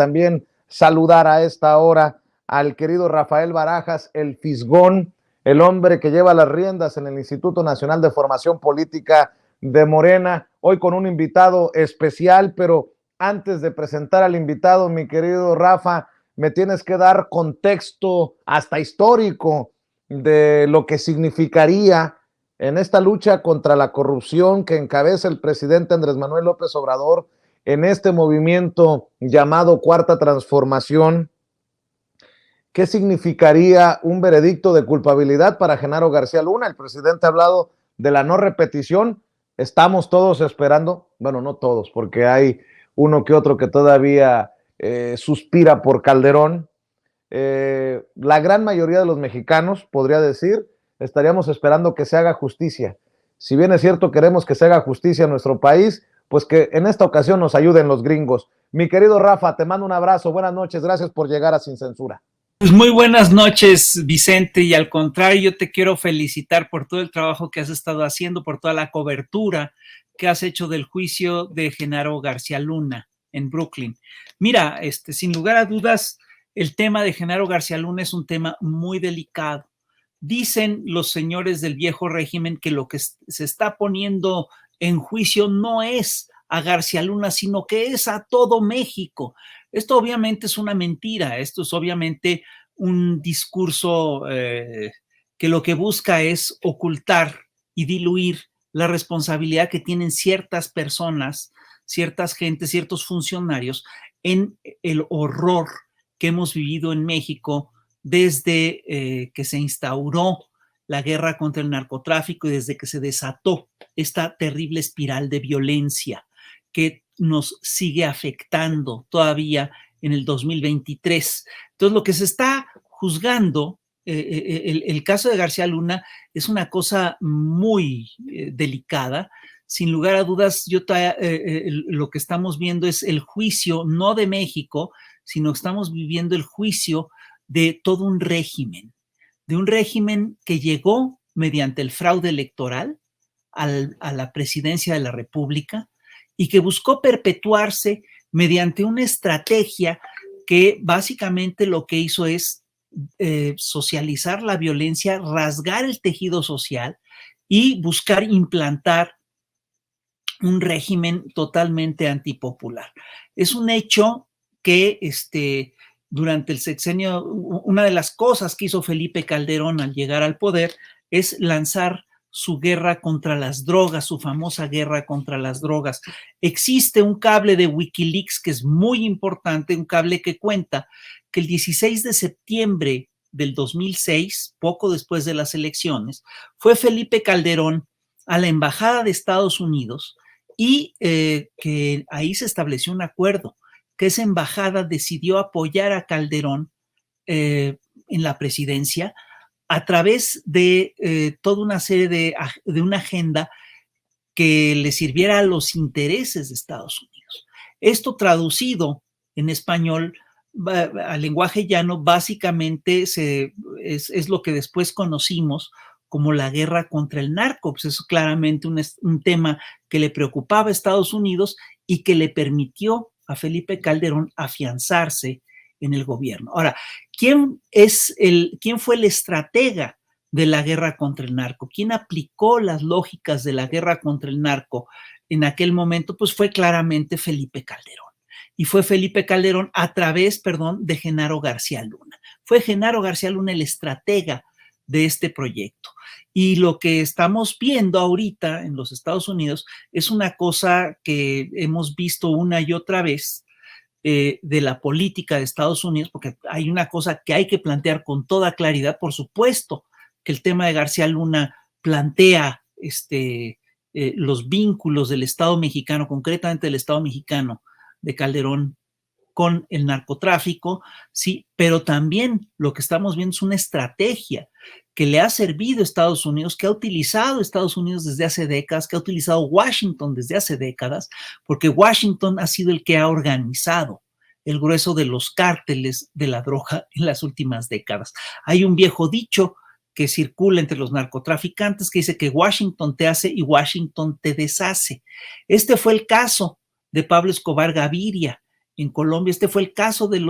también saludar a esta hora al querido Rafael Barajas, el Fisgón, el hombre que lleva las riendas en el Instituto Nacional de Formación Política de Morena, hoy con un invitado especial, pero antes de presentar al invitado, mi querido Rafa, me tienes que dar contexto hasta histórico de lo que significaría en esta lucha contra la corrupción que encabeza el presidente Andrés Manuel López Obrador, en este movimiento llamado Cuarta Transformación. ¿Qué significaría un veredicto de culpabilidad para Genaro García Luna? El presidente ha hablado de la no repetición. Estamos todos esperando, bueno, no todos, porque hay uno que otro que todavía suspira por Calderón. La gran mayoría de los mexicanos, podría decir, estaríamos esperando que se haga justicia. Si bien es cierto, queremos que se haga justicia en nuestro país, pues que en esta ocasión nos ayuden los gringos. Mi querido Rafa, te mando un abrazo, buenas noches, gracias por llegar a Sin Censura. Pues muy buenas noches, Vicente, y al contrario, yo te quiero felicitar por todo el trabajo que has estado haciendo, por toda la cobertura que has hecho del juicio de Genaro García Luna en Brooklyn. Mira, sin lugar a dudas, el tema de Genaro García Luna es un tema muy delicado. Dicen los señores del viejo régimen que lo que se está poniendo en juicio no es a García Luna, sino que es a todo México. Esto obviamente es una mentira, esto es obviamente un discurso que lo que busca es ocultar y diluir la responsabilidad que tienen ciertas personas, ciertas gentes, ciertos funcionarios en el horror que hemos vivido en México desde que se instauró la guerra contra el narcotráfico y desde que se desató esta terrible espiral de violencia que nos sigue afectando todavía en el 2023. Entonces, lo que se está juzgando, el caso de García Luna es una cosa muy delicada. Sin lugar a dudas, lo que estamos viendo es el juicio, no de México, sino que estamos viviendo el juicio de todo un régimen, de un régimen que llegó mediante el fraude electoral a la presidencia de la República y que buscó perpetuarse mediante una estrategia que básicamente lo que hizo es socializar la violencia, rasgar el tejido social y buscar implantar un régimen totalmente antipopular. Es un hecho que durante el sexenio, una de las cosas que hizo Felipe Calderón al llegar al poder es lanzar su guerra contra las drogas, su famosa guerra contra las drogas. Existe un cable de Wikileaks que es muy importante, un cable que cuenta que el 16 de septiembre del 2006, poco después de las elecciones, fue Felipe Calderón a la Embajada de Estados Unidos y que ahí se estableció un acuerdo, que esa embajada decidió apoyar a Calderón en la presidencia a través de toda una serie de una agenda que le sirviera a los intereses de Estados Unidos. Esto traducido en español al lenguaje llano, básicamente es lo que después conocimos como la guerra contra el narco. Pues es claramente un tema que le preocupaba a Estados Unidos y que le permitió a Felipe Calderón afianzarse en el gobierno. Ahora, ¿quién fue el estratega de la guerra contra el narco? ¿Quién aplicó las lógicas de la guerra contra el narco en aquel momento? Pues fue claramente Felipe Calderón. Y fue Felipe Calderón a través, de Genaro García Luna. Fue Genaro García Luna el estratega de este proyecto. Y lo que estamos viendo ahorita en los Estados Unidos es una cosa que hemos visto una y otra vez de la política de Estados Unidos, porque hay una cosa que hay que plantear con toda claridad. Por supuesto que el tema de García Luna plantea los vínculos del Estado mexicano, concretamente del Estado mexicano de Calderón con el narcotráfico, sí, pero también lo que estamos viendo es una estrategia que le ha servido a Estados Unidos, que ha utilizado Estados Unidos desde hace décadas, que ha utilizado Washington desde hace décadas, porque Washington ha sido el que ha organizado el grueso de los cárteles de la droga en las últimas décadas. Hay un viejo dicho que circula entre los narcotraficantes que dice que Washington te hace y Washington te deshace. Este fue el caso de Pablo Escobar Gaviria en Colombia, este fue el caso de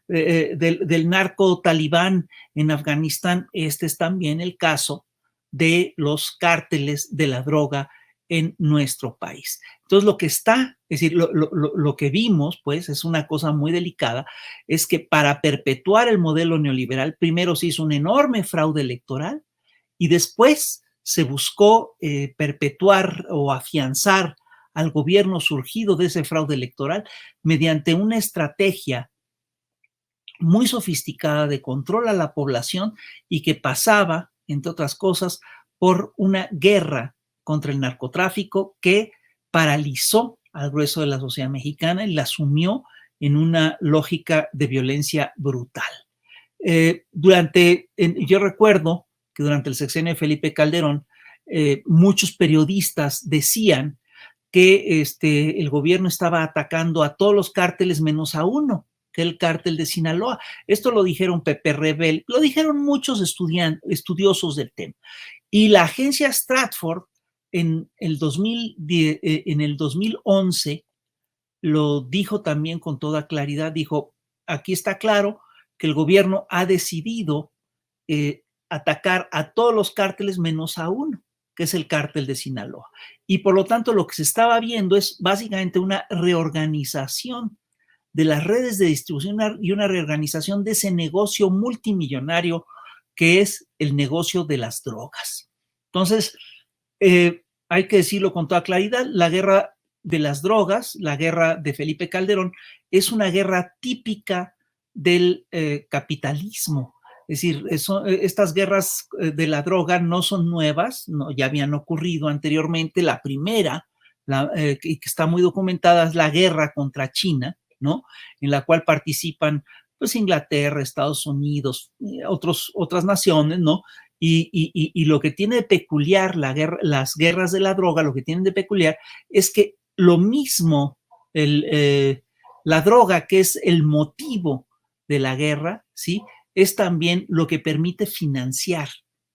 del narco talibán en Afganistán, este es también el caso de los cárteles de la droga en nuestro país. Entonces, lo que está, es decir, lo que vimos, pues, es una cosa muy delicada, es que para perpetuar el modelo neoliberal, primero se hizo un enorme fraude electoral y después se buscó perpetuar o afianzar al gobierno surgido de ese fraude electoral mediante una estrategia muy sofisticada de control a la población y que pasaba, entre otras cosas, por una guerra contra el narcotráfico que paralizó al grueso de la sociedad mexicana y la sumió en una lógica de violencia brutal. Yo recuerdo que durante el sexenio de Felipe Calderón, muchos periodistas decían que el gobierno estaba atacando a todos los cárteles menos a uno, que el cártel de Sinaloa. Esto lo dijeron Pepe Rebel, lo dijeron muchos estudiosos del tema. Y la agencia Stratford en el 2011 lo dijo también con toda claridad, dijo, aquí está claro que el gobierno ha decidido atacar a todos los cárteles menos a uno, que es el cártel de Sinaloa. Y por lo tanto lo que se estaba viendo es básicamente una reorganización de las redes de distribución y una reorganización de ese negocio multimillonario que es el negocio de las drogas. Entonces, hay que decirlo con toda claridad, la guerra de las drogas, la guerra de Felipe Calderón, es una guerra típica del capitalismo. Es decir, estas guerras de la droga no son nuevas, no, ya habían ocurrido anteriormente. La primera, que está muy documentada, es la guerra contra China, ¿no? En la cual participan pues Inglaterra, Estados Unidos, otras naciones, ¿no? Y lo que tiene de peculiar las guerras de la droga, lo que tienen de peculiar es que lo mismo, la droga, que es el motivo de la guerra, ¿sí? Es también lo que permite financiar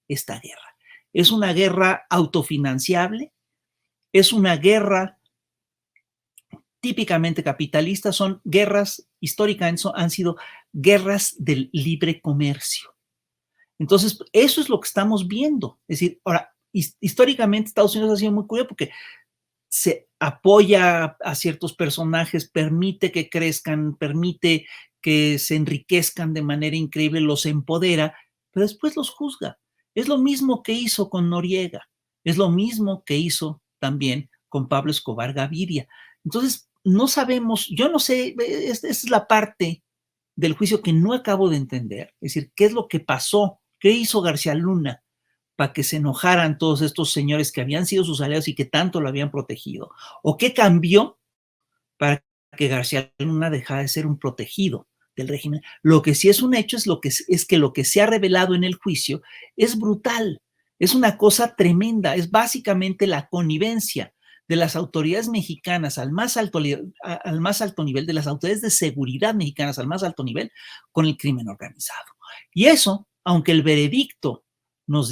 esta guerra. Es una guerra autofinanciable, es una guerra típicamente capitalista, son guerras, históricamente han sido guerras del libre comercio. Entonces, eso es lo que estamos viendo. Es decir, ahora, históricamente Estados Unidos ha sido muy curioso porque se apoya a ciertos personajes, permite que crezcan, permite que se enriquezcan de manera increíble, los empodera, pero después los juzga. Es lo mismo que hizo con Noriega, es lo mismo que hizo también con Pablo Escobar Gaviria. Entonces, no sabemos, yo no sé, esta es la parte del juicio que no acabo de entender, es decir, ¿qué es lo que pasó? ¿Qué hizo García Luna para que se enojaran todos estos señores que habían sido sus aliados y que tanto lo habían protegido? ¿O qué cambió para que García Luna dejara de ser un protegido del régimen? Lo que sí es un hecho es que lo que se ha revelado en el juicio es brutal, es una cosa tremenda, es básicamente la connivencia de las autoridades mexicanas al más alto nivel, de las autoridades de seguridad mexicanas al más alto nivel, con el crimen organizado. Y eso, aunque el veredicto nos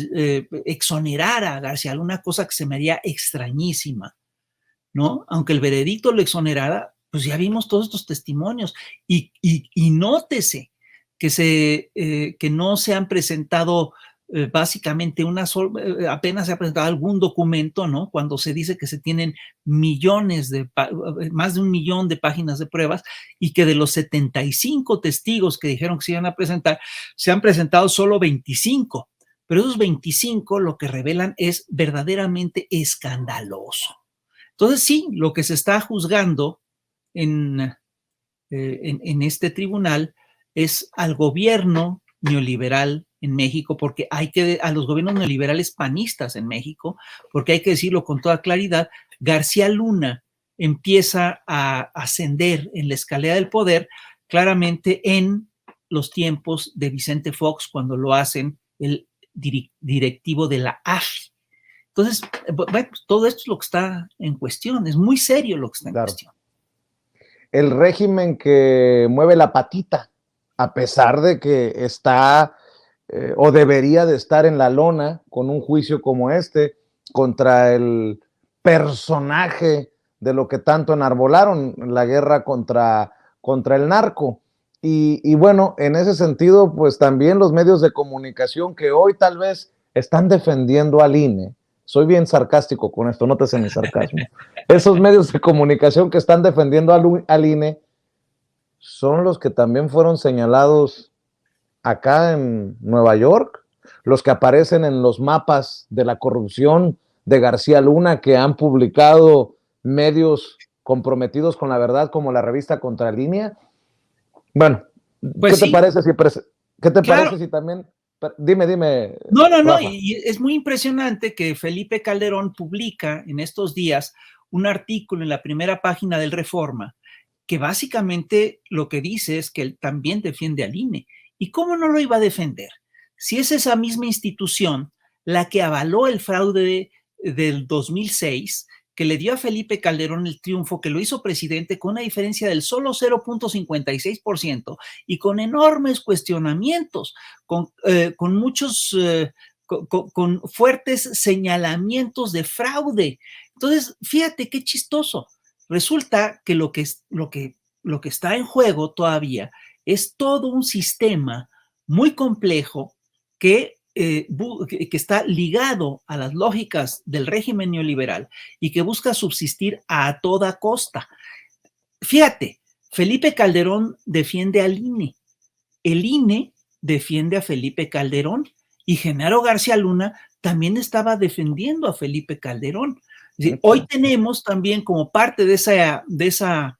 exonerara a García Luna, cosa que se me haría extrañísima, ¿no? Aunque el veredicto lo exonerara, pues ya vimos todos estos testimonios y nótese que no se han presentado básicamente apenas se ha presentado algún documento, ¿no? Cuando se dice que se tienen más de 1 millón de páginas de pruebas y que de los 75 testigos que dijeron que se iban a presentar, se han presentado solo 25, pero esos 25 lo que revelan es verdaderamente escandaloso. Entonces sí, lo que se está juzgando en este tribunal es al gobierno neoliberal en México, porque a los gobiernos neoliberales panistas en México, porque hay que decirlo con toda claridad, García Luna empieza a ascender en la escalera del poder claramente en los tiempos de Vicente Fox, cuando lo hacen el directivo de la AFI. Entonces, bueno, pues todo esto es lo que está en cuestión, es muy serio lo que está en cuestión. El régimen que mueve la patita, a pesar de que está o debería de estar en la lona con un juicio como este contra el personaje de lo que tanto enarbolaron, la guerra contra contra el narco. Y bueno, en ese sentido, pues también los medios de comunicación que hoy tal vez están defendiendo al INE, soy bien sarcástico con esto, nótese mi sarcasmo, esos medios de comunicación que están defendiendo al INE son los que también fueron señalados acá en Nueva York, los que aparecen en los mapas de la corrupción de García Luna que han publicado medios comprometidos con la verdad como la revista Contralínea. Bueno, Pues ¿qué te sí, parece si, ¿qué te claro. parece si también, dime, No, Rafa. y es muy impresionante que Felipe Calderón publica en estos días un artículo en la primera página del Reforma que básicamente lo que dice es que él también defiende al INE. ¿Y cómo no lo iba a defender? Si es esa misma institución la que avaló el fraude del 2006, que le dio a Felipe Calderón el triunfo, que lo hizo presidente con una diferencia del solo 0.56% y con enormes cuestionamientos, con muchos, con fuertes señalamientos de fraude. Entonces, fíjate qué chistoso. Resulta que lo que está en juego todavía es todo un sistema muy complejo que está ligado a las lógicas del régimen neoliberal y que busca subsistir a toda costa. Fíjate, Felipe Calderón defiende al INE, el INE defiende a Felipe Calderón y Genaro García Luna también estaba defendiendo a Felipe Calderón. Hoy tenemos también como parte de esa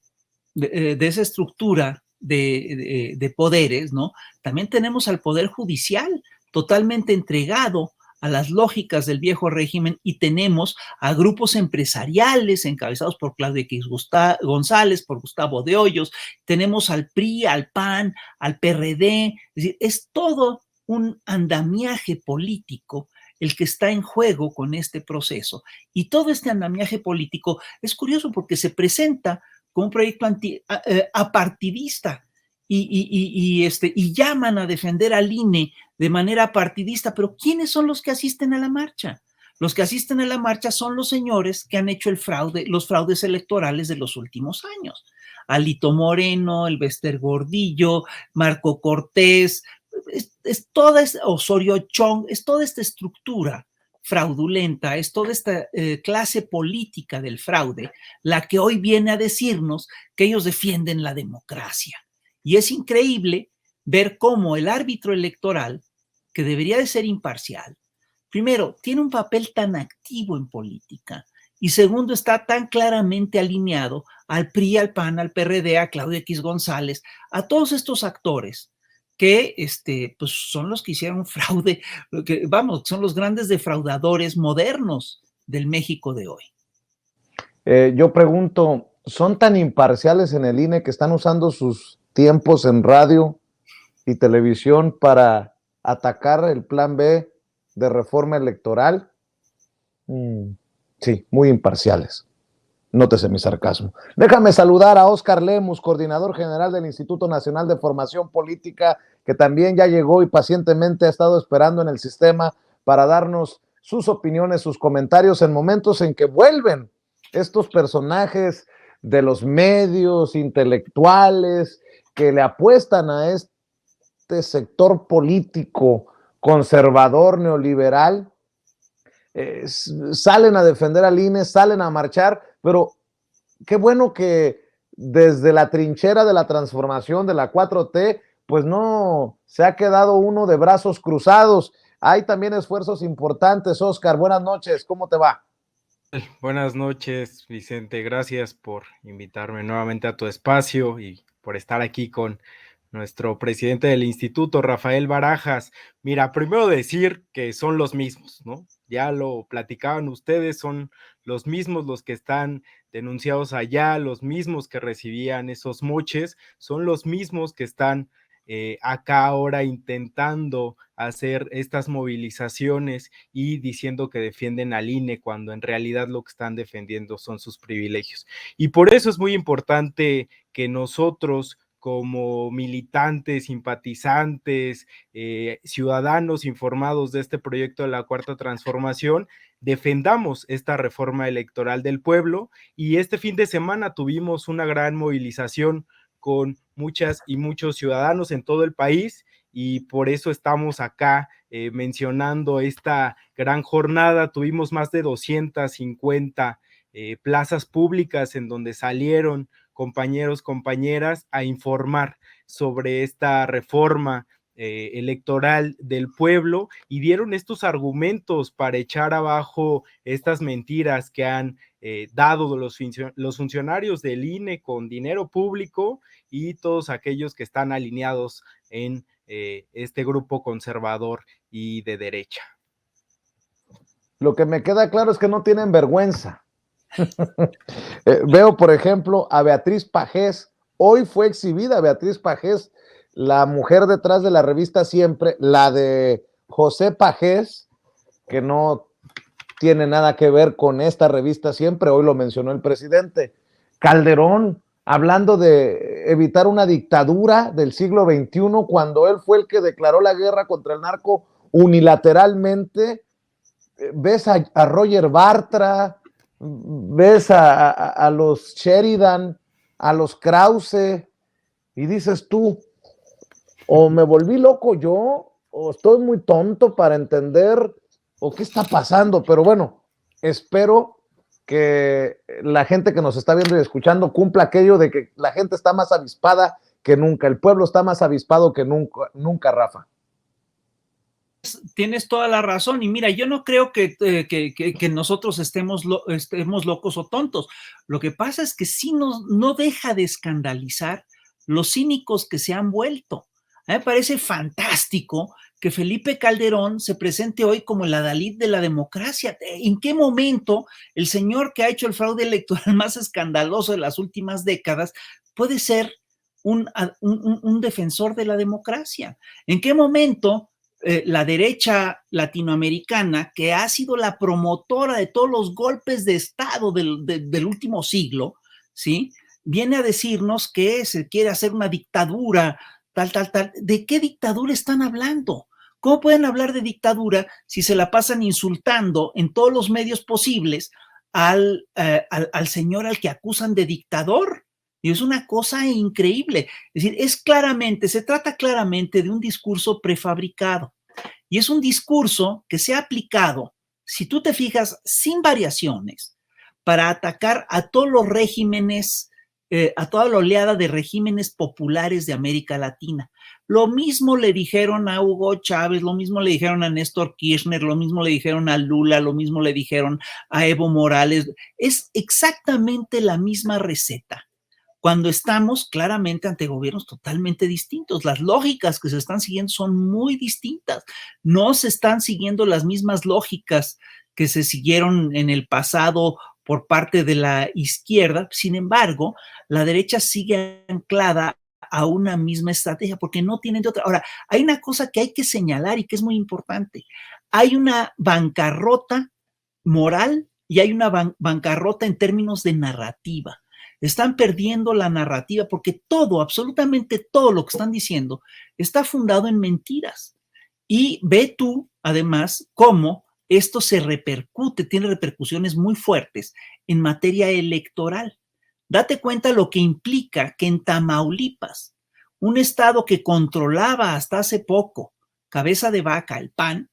estructura de poderes, ¿no? También tenemos al Poder Judicial totalmente entregado a las lógicas del viejo régimen y tenemos a grupos empresariales encabezados por Claudio X González, por Gustavo de Hoyos, tenemos al PRI, al PAN, al PRD, es decir, es todo un andamiaje político el que está en juego con este proceso. Y todo este andamiaje político es curioso porque se presenta como un proyecto apartidista y llaman a defender al INE de manera partidista, pero ¿quiénes son los que asisten a la marcha? Los que asisten a la marcha son los señores que han hecho los fraudes electorales de los últimos años. Alito Moreno, el Bester Gordillo, Marco Cortés, es toda Osorio Chong, es toda esta estructura fraudulenta, es toda esta clase política del fraude la que hoy viene a decirnos que ellos defienden la democracia. Y es increíble ver cómo el árbitro electoral, que debería de ser imparcial, primero, tiene un papel tan activo en política y segundo, está tan claramente alineado al PRI, al PAN, al PRD, a Claudio X González, a todos estos actores que pues son los que hicieron fraude, que, vamos, son los grandes defraudadores modernos del México de hoy. Yo pregunto, ¿son tan imparciales en el INE que están usando sus tiempos en radio y televisión para atacar el plan B de reforma electoral? Sí, muy imparciales. Nótese mi sarcasmo. Déjame saludar a Óscar Lemus, coordinador general del Instituto Nacional de Formación Política, que también ya llegó y pacientemente ha estado esperando en el sistema para darnos sus opiniones, sus comentarios en momentos en que vuelven estos personajes de los medios intelectuales que le apuestan a este sector político conservador neoliberal. Salen a defender al INE, salen a marchar, pero qué bueno que desde la trinchera de la transformación de la 4T, pues no se ha quedado uno de brazos cruzados. Hay también esfuerzos importantes. Óscar, buenas noches, ¿cómo te va? Buenas noches, Vicente. Gracias por invitarme nuevamente a tu espacio y por estar aquí con nuestro presidente del instituto, Rafael Barajas. Mira, primero decir que son los mismos, ¿no? Ya lo platicaban ustedes, son los mismos los que están denunciados allá, los mismos que recibían esos moches, son los mismos que están acá ahora intentando hacer estas movilizaciones y diciendo que defienden al INE cuando en realidad lo que están defendiendo son sus privilegios. Y por eso es muy importante que nosotros como militantes, simpatizantes, ciudadanos informados de este proyecto de la Cuarta Transformación, defendamos esta reforma electoral del pueblo. Y este fin de semana tuvimos una gran movilización con muchas y muchos ciudadanos en todo el país, y por eso estamos acá mencionando esta gran jornada. Tuvimos más de 250 plazas públicas en donde salieron compañeros, compañeras a informar sobre esta reforma electoral del pueblo, y dieron estos argumentos para echar abajo estas mentiras que han dado los funcionarios del INE con dinero público y todos aquellos que están alineados en este grupo conservador y de derecha. Lo que me queda claro es que no tienen vergüenza. Veo, por ejemplo, a Beatriz Pajés. Hoy fue exhibida Beatriz Pajés, la mujer detrás de la revista Siempre, la de José Pajés, que no tiene nada que ver con esta revista Siempre. Hoy lo mencionó el presidente. Calderón, hablando de evitar una dictadura del siglo XXI, cuando él fue el que declaró la guerra contra el narco unilateralmente. Ves a Roger Bartra, ves a los Sheridan, a los Krause, y dices tú, o me volví loco yo, o estoy muy tonto para entender, o qué está pasando. Pero bueno, espero que la gente que nos está viendo y escuchando cumpla aquello de que la gente está más avispada que nunca, el pueblo está más avispado que nunca, Rafa. Tienes toda la razón, y mira, yo no creo que nosotros estemos locos o tontos. Lo que pasa es que sí no deja de escandalizar los cínicos que se han vuelto. A mí me parece fantástico que Felipe Calderón se presente hoy como el adalid de la democracia. ¿En qué momento el señor que ha hecho el fraude electoral más escandaloso de las últimas décadas puede ser un defensor de la democracia? ¿En qué momento la derecha latinoamericana, que ha sido la promotora de todos los golpes de Estado del último siglo, ¿sí?, viene a decirnos que se quiere hacer una dictadura, tal? ¿De qué dictadura están hablando? ¿Cómo pueden hablar de dictadura si se la pasan insultando en todos los medios posibles al señor al que acusan de dictador? Y es una cosa increíble. Es decir, se trata claramente de un discurso prefabricado. Y es un discurso que se ha aplicado, si tú te fijas, sin variaciones, para atacar a todos los regímenes, a toda la oleada de regímenes populares de América Latina. Lo mismo le dijeron a Hugo Chávez, lo mismo le dijeron a Néstor Kirchner, lo mismo le dijeron a Lula, lo mismo le dijeron a Evo Morales. Es exactamente la misma receta, cuando estamos claramente ante gobiernos totalmente distintos. Las lógicas que se están siguiendo son muy distintas. No se están siguiendo las mismas lógicas que se siguieron en el pasado por parte de la izquierda. Sin embargo, la derecha sigue anclada a una misma estrategia porque no tienen de otra. Ahora, hay una cosa que hay que señalar y que es muy importante. Hay una bancarrota moral y hay una bancarrota en términos de narrativa. Están perdiendo la narrativa porque todo, absolutamente todo lo que están diciendo está fundado en mentiras. Y ve tú, además, cómo esto se repercute, tiene repercusiones muy fuertes en materia electoral. Date cuenta lo que implica que en Tamaulipas, un estado que controlaba hasta hace poco, cabeza de vaca, el PAN,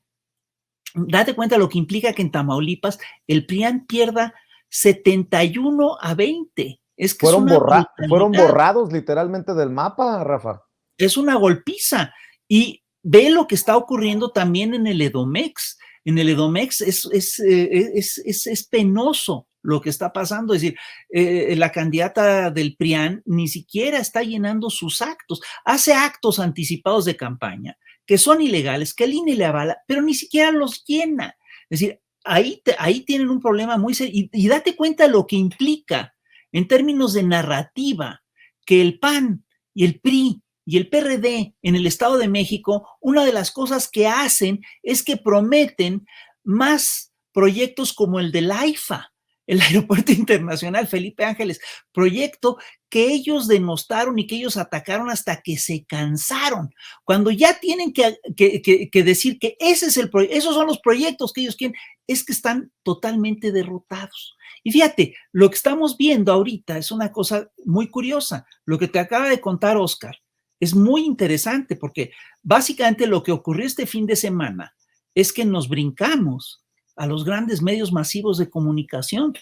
date cuenta lo que implica que en Tamaulipas el PRIAN pierda 71-20. Es que fueron borrados literalmente del mapa, Rafa. Es una golpiza. Y ve lo que está ocurriendo también en el Edomex. En el Edomex es penoso lo que está pasando. Es decir, la candidata del PRIAN ni siquiera está llenando sus actos. Hace actos anticipados de campaña que son ilegales, que el INE le avala, pero ni siquiera los llena. Es decir, ahí tienen un problema muy serio. Y date cuenta lo que implica en términos de narrativa, que el PAN y el PRI y el PRD en el Estado de México, una de las cosas que hacen es que prometen más proyectos como el del AIFA. el Aeropuerto Internacional Felipe Ángeles, proyecto que ellos denostaron y que ellos atacaron hasta que se cansaron. Cuando ya tienen que decir que esos son los proyectos que ellos quieren, es que están totalmente derrotados. Y fíjate, lo que estamos viendo ahorita es una cosa muy curiosa. Lo que te acaba de contar Oscar es muy interesante porque básicamente lo que ocurrió este fin de semana es que nos brincamos a los grandes medios masivos de comunicación.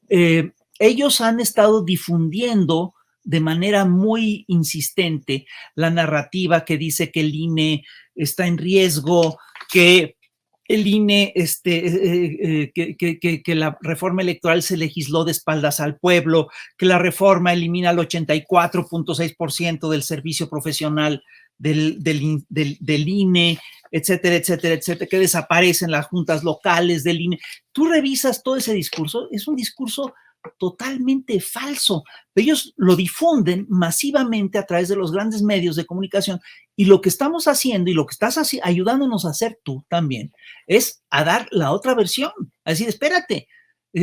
Ellos han estado difundiendo de manera muy insistente la narrativa que dice que el INE está en riesgo, que el INE, que la reforma electoral se legisló de espaldas al pueblo, que la reforma elimina el 84.6% del servicio profesional del INE, etcétera, etcétera, etcétera, que desaparecen las juntas locales del INE. Tú revisas todo ese discurso, es un discurso totalmente falso. Ellos lo difunden masivamente a través de los grandes medios de comunicación y lo que estamos haciendo y lo que estás ayudándonos a hacer tú también es a dar la otra versión, a decir, espérate,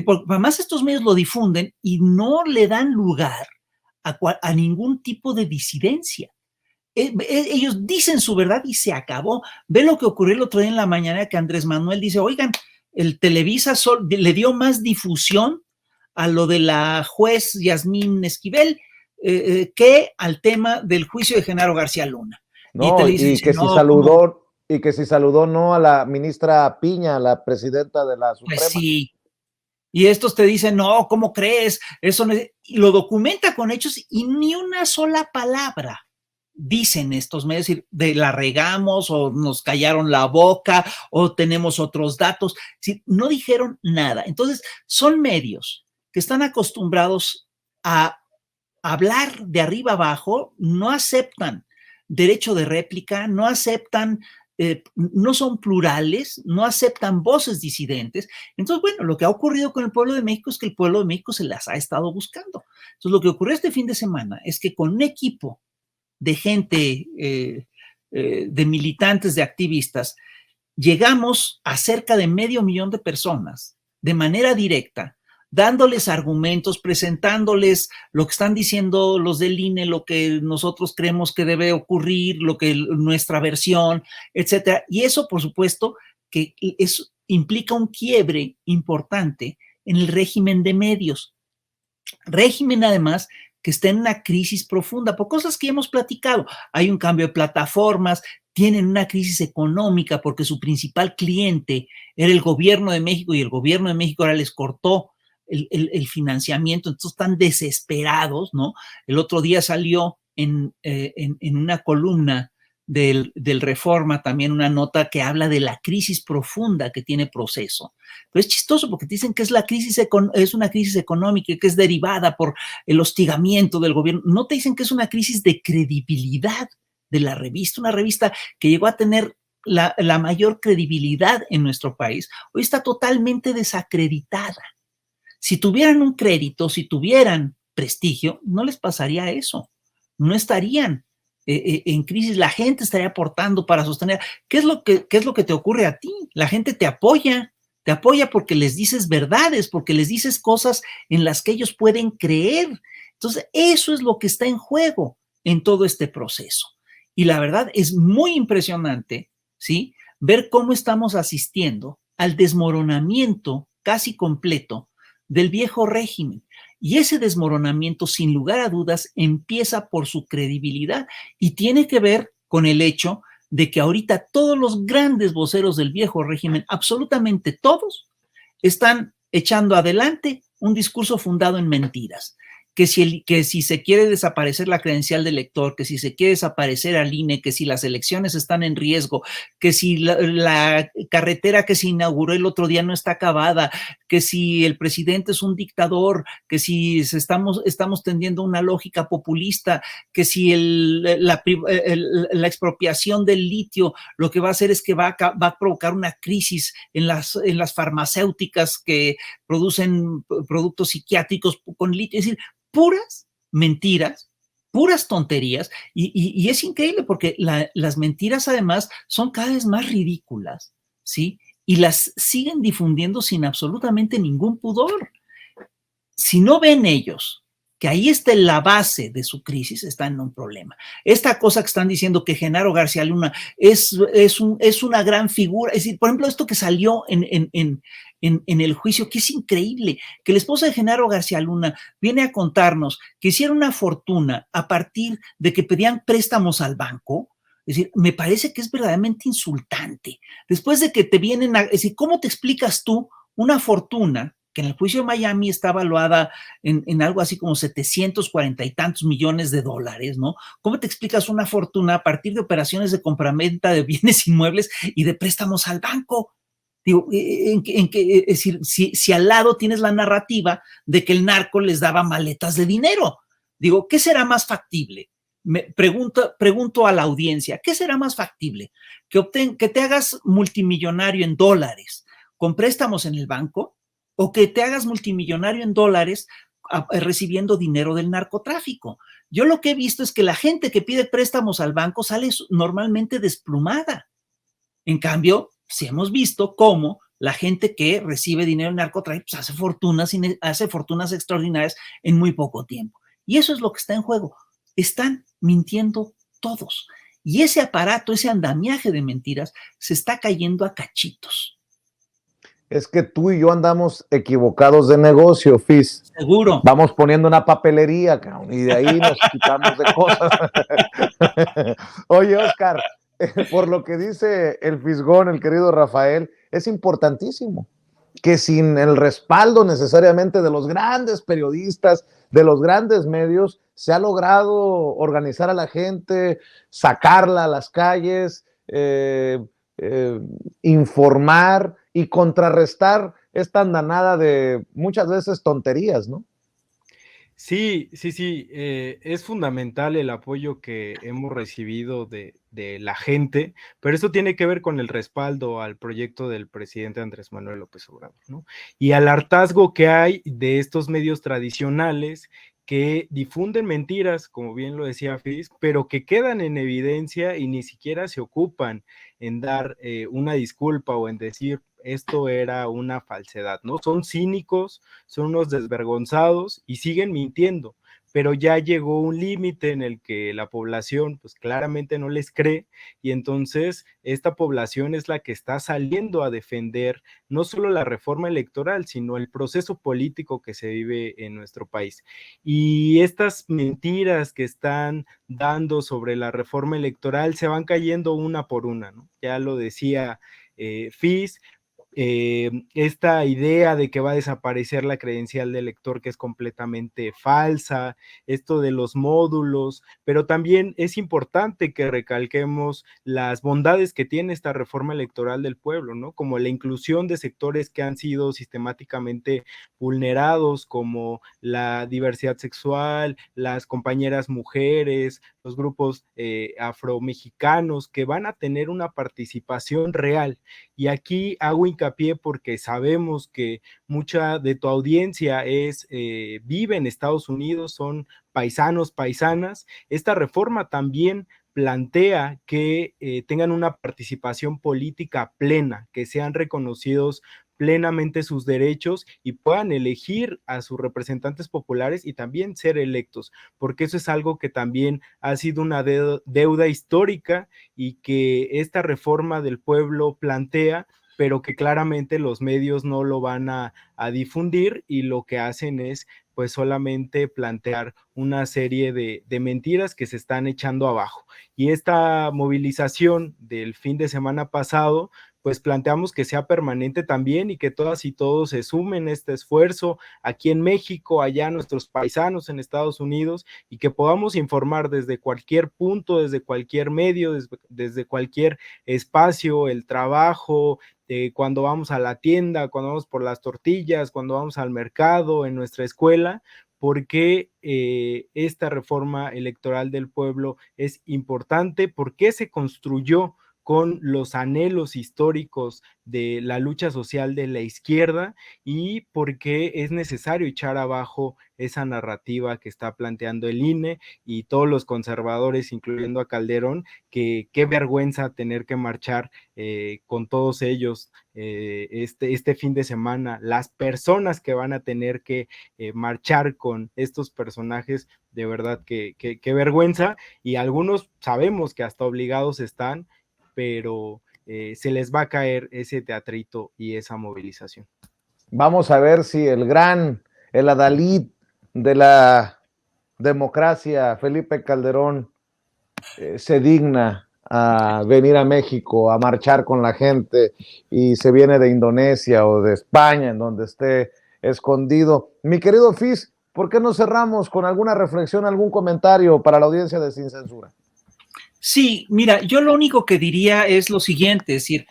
porque además estos medios lo difunden y no le dan lugar a ningún tipo de disidencia. Ellos dicen su verdad y se acabó. Ve lo que ocurrió el otro día en la mañana que Andrés Manuel dice, oigan, el Televisa le dio más difusión a lo de la juez Yasmín Esquivel que al tema del juicio de Genaro García Luna. No, y que si saludó no a la ministra Piña, la presidenta de la Suprema. Pues sí. Y estos te dicen, no, ¿cómo crees? Eso no, y lo documenta con hechos y ni una sola palabra dicen estos medios, de la regamos o nos callaron la boca o tenemos otros datos. No dijeron nada. Entonces, son medios que están acostumbrados a hablar de arriba abajo, no aceptan derecho de réplica, no aceptan, no son plurales, no aceptan voces disidentes. Entonces, bueno, lo que ha ocurrido con el pueblo de México es que el pueblo de México se las ha estado buscando. Entonces, lo que ocurrió este fin de semana es que con un equipo de gente, de militantes, de activistas, llegamos a cerca de 500,000 de personas de manera directa, dándoles argumentos, presentándoles lo que están diciendo los del INE, lo que nosotros creemos que debe ocurrir, lo que nuestra versión, etcétera. Y eso, por supuesto, que implica un quiebre importante en el régimen de medios. Régimen, además, que está en una crisis profunda, por cosas que hemos platicado. Hay un cambio de plataformas, tienen una crisis económica porque su principal cliente era el gobierno de México y el gobierno de México ahora les cortó el financiamiento, entonces están desesperados, ¿no? El otro día salió en una columna del Reforma también una nota que habla de la crisis profunda que tiene Proceso. Pero es chistoso porque te dicen que es una crisis económica y que es derivada por el hostigamiento del gobierno. No te dicen que es una crisis de credibilidad de la revista, una revista que llegó a tener la mayor credibilidad en nuestro país. Hoy está totalmente desacreditada. Si tuvieran un crédito, si tuvieran prestigio, no les pasaría eso. No estarían en crisis, la gente estaría aportando para sostener. ¿Qué es lo que te ocurre a ti? La gente te apoya porque les dices verdades, porque les dices cosas en las que ellos pueden creer. Entonces, eso es lo que está en juego en todo este proceso. Y la verdad es muy impresionante, ¿sí? Ver cómo estamos asistiendo al desmoronamiento casi completo del viejo régimen. Y ese desmoronamiento, sin lugar a dudas, empieza por su credibilidad y tiene que ver con el hecho de que ahorita todos los grandes voceros del viejo régimen, absolutamente todos, están echando adelante un discurso fundado en mentiras. Que si se quiere desaparecer la credencial del elector, que si se quiere desaparecer al INE, que si las elecciones están en riesgo, que si la carretera que se inauguró el otro día no está acabada, que si el presidente es un dictador, que si estamos tendiendo una lógica populista, que si la expropiación del litio lo que va a hacer es que va a provocar una crisis en las farmacéuticas que producen productos psiquiátricos con litio. Es decir, puras mentiras, puras tonterías, y es increíble porque las mentiras además son cada vez más ridículas, ¿sí? Y las siguen difundiendo sin absolutamente ningún pudor. si no ven ellos que ahí está la base de su crisis, están en un problema. Esta cosa que están diciendo que Genaro García Luna es una gran figura, es decir, por ejemplo, esto que salió en el juicio, que es increíble, que la esposa de Genaro García Luna viene a contarnos que hicieron una fortuna a partir de que pedían préstamos al banco. Es decir, me parece que es verdaderamente insultante. Después de que te vienen a... Es decir, ¿cómo te explicas tú una fortuna que en el juicio de Miami está evaluada en algo así como 740 y tantos millones de dólares, ¿no? ¿Cómo te explicas una fortuna a partir de operaciones de compraventa de bienes inmuebles y de préstamos al banco? Digo, es decir, si al lado tienes la narrativa de que el narco les daba maletas de dinero. Digo, ¿qué será más factible? Pregunto a la audiencia, ¿qué será más factible? ¿Que te hagas multimillonario en dólares con préstamos en el banco o que te hagas multimillonario en dólares recibiendo dinero del narcotráfico? Yo lo que he visto es que la gente que pide préstamos al banco sale normalmente desplumada. En cambio, sí hemos visto cómo la gente que recibe dinero del narcotráfico pues hace fortunas extraordinarias en muy poco tiempo. Y eso es lo que está en juego. Están mintiendo todos. Y ese aparato, ese andamiaje de mentiras, se está cayendo a cachitos. Es que tú y yo andamos equivocados de negocio, Fis. Seguro. Vamos poniendo una papelería, cabrón, y de ahí nos quitamos de cosas. Oye, Oscar, por lo que dice el Fisgón, el querido Rafael, es importantísimo que sin el respaldo necesariamente de los grandes periodistas, de los grandes medios, se ha logrado organizar a la gente, sacarla a las calles, informar y contrarrestar esta andanada de muchas veces tonterías, ¿no? Sí, es fundamental el apoyo que hemos recibido de la gente, pero esto tiene que ver con el respaldo al proyecto del presidente Andrés Manuel López Obrador, ¿no? Y al hartazgo que hay de estos medios tradicionales que difunden mentiras, como bien lo decía Fis, pero que quedan en evidencia y ni siquiera se ocupan en dar una disculpa o en decir esto era una falsedad, ¿no? Son cínicos, son unos desvergonzados y siguen mintiendo, pero ya llegó un límite en el que la población pues claramente no les cree y entonces esta población es la que está saliendo a defender no solo la reforma electoral, sino el proceso político que se vive en nuestro país. Y estas mentiras que están dando sobre la reforma electoral se van cayendo una por una, ¿no? Ya lo decía Fis, esta idea de que va a desaparecer la credencial de elector, que es completamente falsa, esto de los módulos, pero también es importante que recalquemos las bondades que tiene esta reforma electoral del pueblo, ¿no? Como la inclusión de sectores que han sido sistemáticamente vulnerados, como la diversidad sexual, las compañeras mujeres, los grupos afromexicanos, que van a tener una participación real. Y aquí hago hincapié porque sabemos que mucha de tu audiencia vive en Estados Unidos, son paisanos, paisanas. Esta reforma también plantea que tengan una participación política plena, que sean reconocidos plenamente sus derechos y puedan elegir a sus representantes populares y también ser electos, porque eso es algo que también ha sido una deuda histórica y que esta reforma del pueblo plantea, pero que claramente los medios no lo van a difundir y lo que hacen es pues solamente plantear una serie de mentiras que se están echando abajo. Y esta movilización del fin de semana pasado, pues planteamos que sea permanente también y que todas y todos se sumen a este esfuerzo aquí en México, allá nuestros paisanos en Estados Unidos, y que podamos informar desde cualquier punto, desde cualquier medio, desde cualquier espacio, el trabajo, cuando vamos a la tienda, cuando vamos por las tortillas, cuando vamos al mercado, en nuestra escuela, porque esta reforma electoral del pueblo es importante, porque se construyó con los anhelos históricos de la lucha social de la izquierda y porque es necesario echar abajo esa narrativa que está planteando el INE y todos los conservadores, incluyendo a Calderón, que qué vergüenza tener que marchar con todos ellos este fin de semana, las personas que van a tener que marchar con estos personajes, de verdad que vergüenza, y algunos sabemos que hasta obligados están, pero se les va a caer ese teatrito y esa movilización. Vamos a ver si el adalid de la democracia, Felipe Calderón, se digna a venir a México a marchar con la gente y se viene de Indonesia o de España, en donde esté escondido. Mi querido Fis, ¿por qué no cerramos con alguna reflexión, algún comentario para la audiencia de Sin Censura? Sí, mira, yo lo único que diría es lo siguiente, es decir,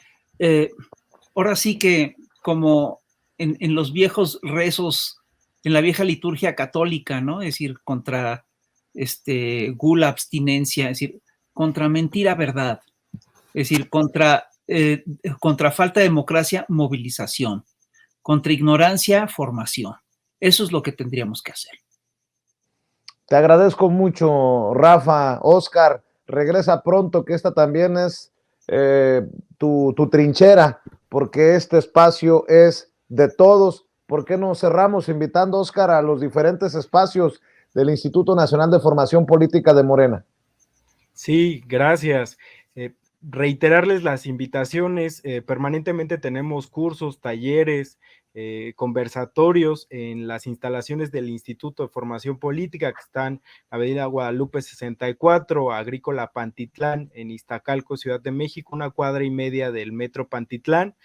ahora sí que como en los viejos rezos, en la vieja liturgia católica, ¿no? Es decir, contra gula, abstinencia, es decir, contra mentira, verdad, es decir, contra falta de democracia, movilización, contra ignorancia, formación. Eso es lo que tendríamos que hacer. Te agradezco mucho, Rafa. Oscar, regresa pronto, que esta también es tu trinchera, porque este espacio es de todos. ¿Por qué no cerramos invitando, Oscar, a los diferentes espacios del Instituto Nacional de Formación Política de Morena? Sí, gracias. Reiterarles las invitaciones, permanentemente tenemos cursos, talleres, conversatorios en las instalaciones del Instituto de Formación Política que están en Avenida Guadalupe 64, Agrícola Pantitlán, en Iztacalco, Ciudad de México, 1,5 cuadras del Metro Pantitlán,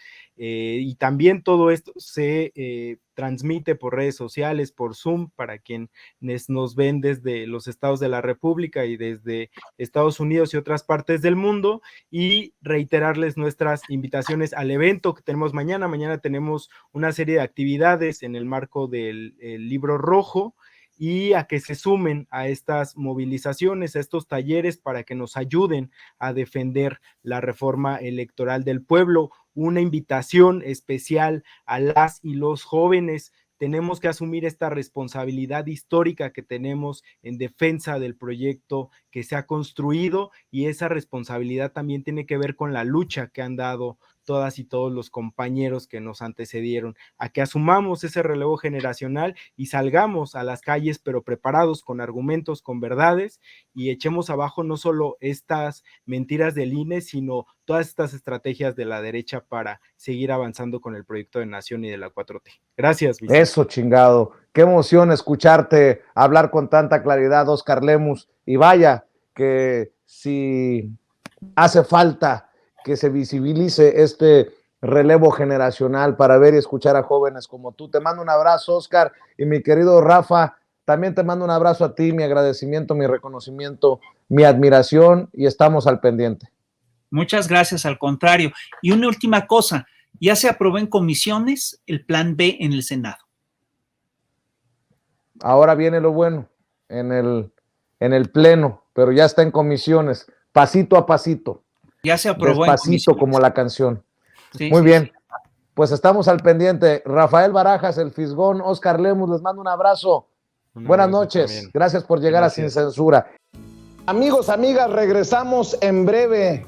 y también todo esto se transmite por redes sociales, por Zoom, para quienes nos ven desde los estados de la República y desde Estados Unidos y otras partes del mundo, y reiterarles nuestras invitaciones al evento que tenemos mañana. Mañana tenemos una serie de actividades en el marco del Libro Rojo, y a que se sumen a estas movilizaciones, a estos talleres, para que nos ayuden a defender la reforma electoral del pueblo. Una invitación especial a las y los jóvenes. Tenemos que asumir esta responsabilidad histórica que tenemos en defensa del proyecto que se ha construido, y esa responsabilidad también tiene que ver con la lucha que han dado todas y todos los compañeros que nos antecedieron, a que asumamos ese relevo generacional y salgamos a las calles, pero preparados, con argumentos, con verdades, y echemos abajo no solo estas mentiras del INE, sino todas estas estrategias de la derecha para seguir avanzando con el proyecto de nación y de la 4T. Gracias, Vicente. Eso, chingado. Qué emoción escucharte hablar con tanta claridad, Oscar Lemus. Y vaya que si hace falta que se visibilice este relevo generacional para ver y escuchar a jóvenes como tú. Te mando un abrazo, Oscar, y mi querido Rafa, también te mando un abrazo a ti, mi agradecimiento, mi reconocimiento, mi admiración, y estamos al pendiente. Muchas gracias, al contrario. Y una última cosa, ya se aprobó en comisiones el plan B en el Senado. Ahora viene lo bueno, en el pleno, pero ya está en comisiones, pasito a pasito. Ya se aprobó despacito, como la canción. Sí, muy sí, bien, sí. Pues estamos al pendiente. Rafael Barajas, el Fisgón, Oscar Lemus, les mando un abrazo. Buenas noches, también. Gracias por llegar a Sin Censura. Amigos, amigas, regresamos en breve,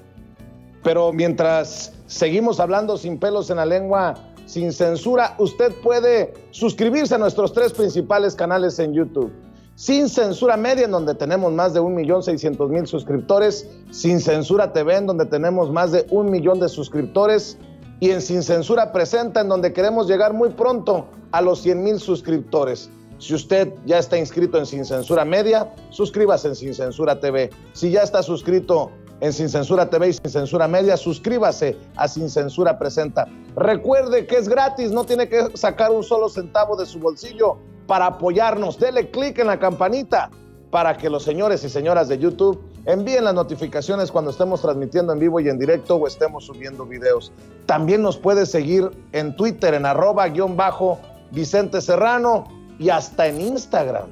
pero mientras seguimos hablando sin pelos en la lengua, sin censura, usted puede suscribirse a nuestros 3 principales canales en YouTube. Sin Censura Media, en donde tenemos más de 1,600,000 suscriptores, Sin Censura TV, en donde tenemos más de 1 millón de suscriptores, y en Sin Censura Presenta, en donde queremos llegar muy pronto a los 100,000 suscriptores. Si usted ya está inscrito en Sin Censura Media, suscríbase en Sin Censura TV. Si ya está suscrito en Sin Censura TV y Sin Censura Media, suscríbase a Sin Censura Presenta. Recuerde que es gratis, no tiene que sacar un solo centavo de su bolsillo para apoyarnos. Dele clic en la campanita para que los señores y señoras de YouTube envíen las notificaciones cuando estemos transmitiendo en vivo y en directo o estemos subiendo videos. También nos puede seguir en Twitter en @Vicente Serrano y hasta en Instagram.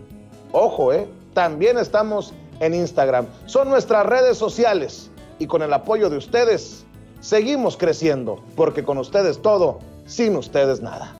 Ojo, también estamos en Instagram. Son nuestras redes sociales. y con el apoyo de ustedes, seguimos creciendo, porque con ustedes todo, sin ustedes nada.